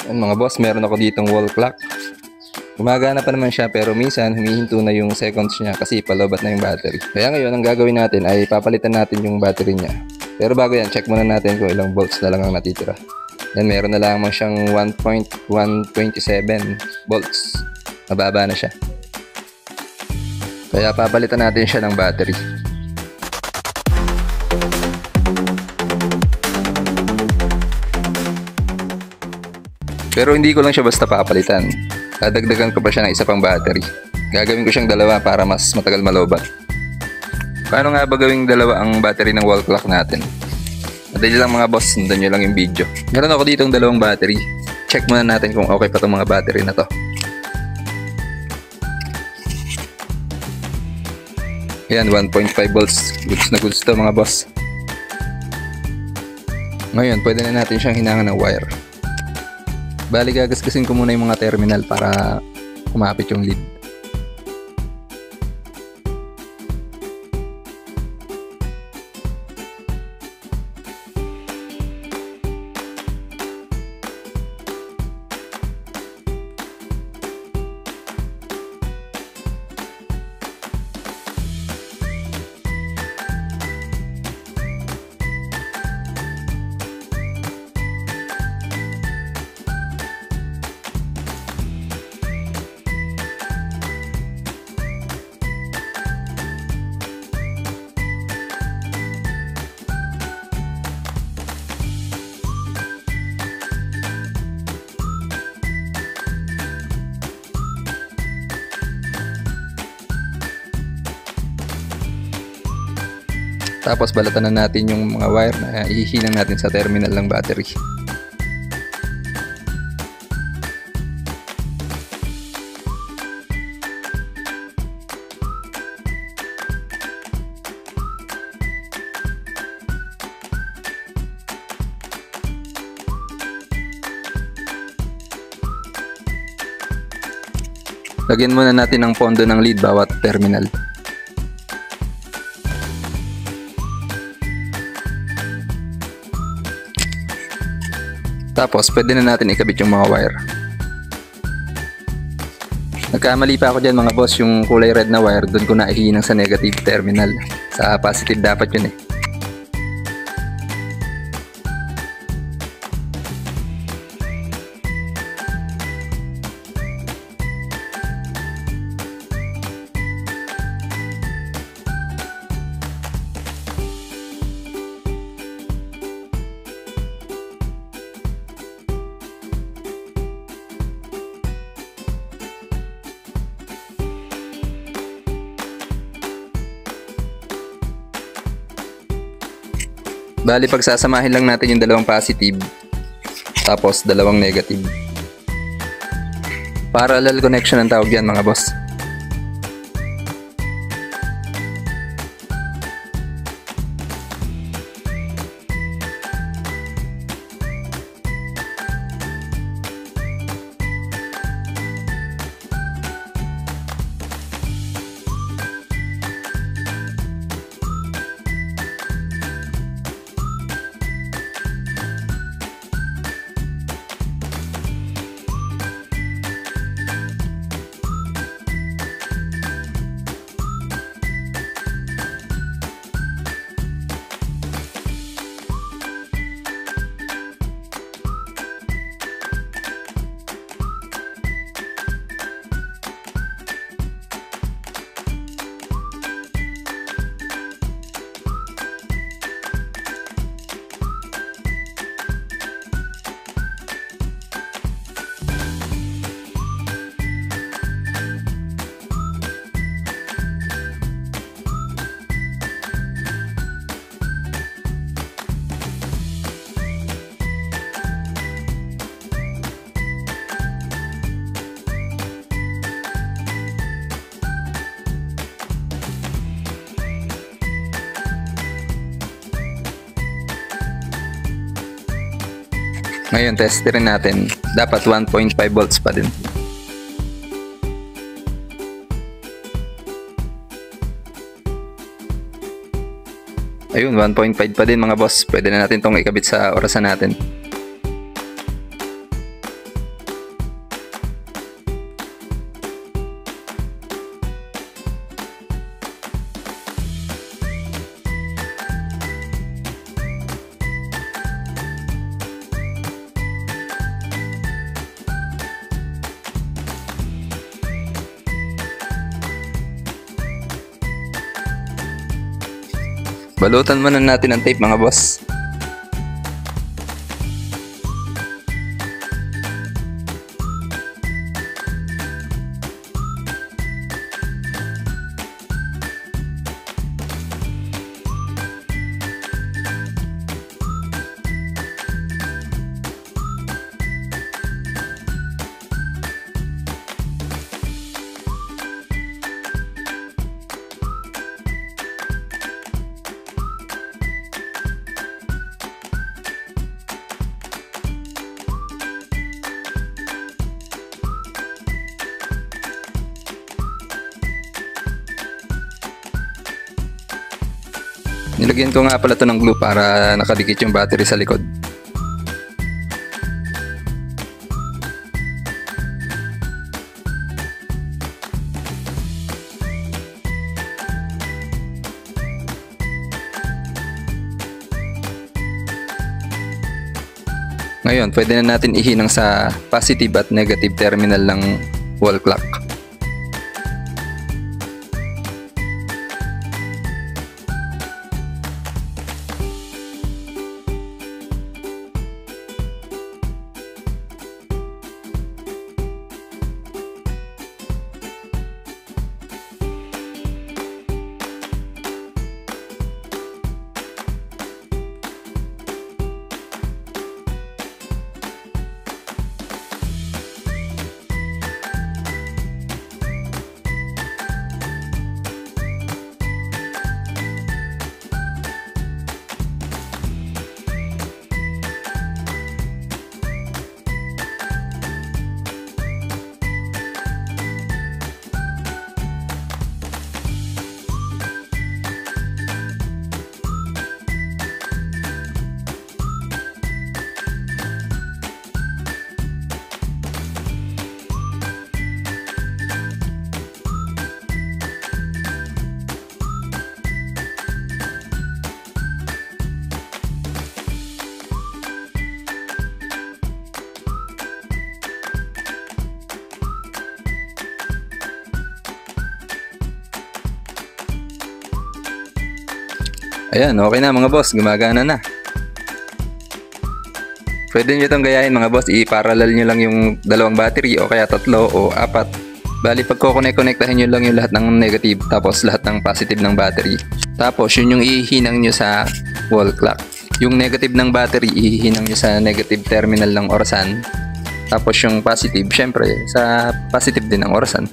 Yan mga boss, meron ako ditong wall clock. Gumagana pa naman siya pero minsan humihinto na yung seconds niya kasi palobat na yung battery. Kaya ngayon ang gagawin natin ay papalitan natin yung battery niya. Pero bago yan, check muna natin kung ilang volts na lang ang natitira. Yan, meron na lamang siyang 1.127 volts. Mababa na siya. Kaya papalitan natin siya ng battery. Pero hindi ko lang siya basta papalitan. Dadagdagan ko pa siya ng isa pang battery. Gagawin ko siyang dalawa para mas matagal malobat. Paano nga ba gawing dalawa ang battery ng wall clock natin? Madali lang mga boss, sundan nyo lang yung video. Meron ako ditong dalawang battery. Check muna natin kung okay pa itong mga battery na to. Ayan, 1.5 volts. Goods na goods to mga boss. Ngayon, pwede na natin siyang hinangan ng wire. Bali, gagasgasin ko muna yung mga terminal para kumapit yung lead. Tapos balatan na natin yung mga wire na ihihinang natin sa terminal ng battery. Lagyan muna natin ng pondo ng lead bawat terminal. Tapos, pwede na natin ikabit yung mga wire. Nagkamali pa ako dyan mga boss, yung kulay red na wire, doon ko na ihinang sa negative terminal. Sa positive dapat yun eh. Bali, pagsasamahin lang natin yung dalawang positive tapos dalawang negative. Parallel connection ang tawag yan mga boss. Ngayon, testerin natin. Dapat 1.5 volts pa din. Ayun, 1.5 pa din mga boss. Pwede na natin itong ikabit sa orasan natin. Balutan muna natin ang tape mga boss. Nilagyan ko nga pala ito ng glue para nakadikit yung battery sa likod. Ngayon, pwede na natin ihinang sa positive at negative terminal ng wall clock. Ayan, okay na mga boss, gumagana na. Pwede nyo itong gayahin mga boss, i-parallel nyo lang yung dalawang battery o kaya tatlo o apat. Bali pag kukonektahin nyo lang yung lahat ng negative tapos lahat ng positive ng battery. Tapos yun yung ihinang nyo sa wall clock. Yung negative ng battery ihinang nyo sa negative terminal ng orasan. Tapos yung positive, syempre sa positive din ng orasan.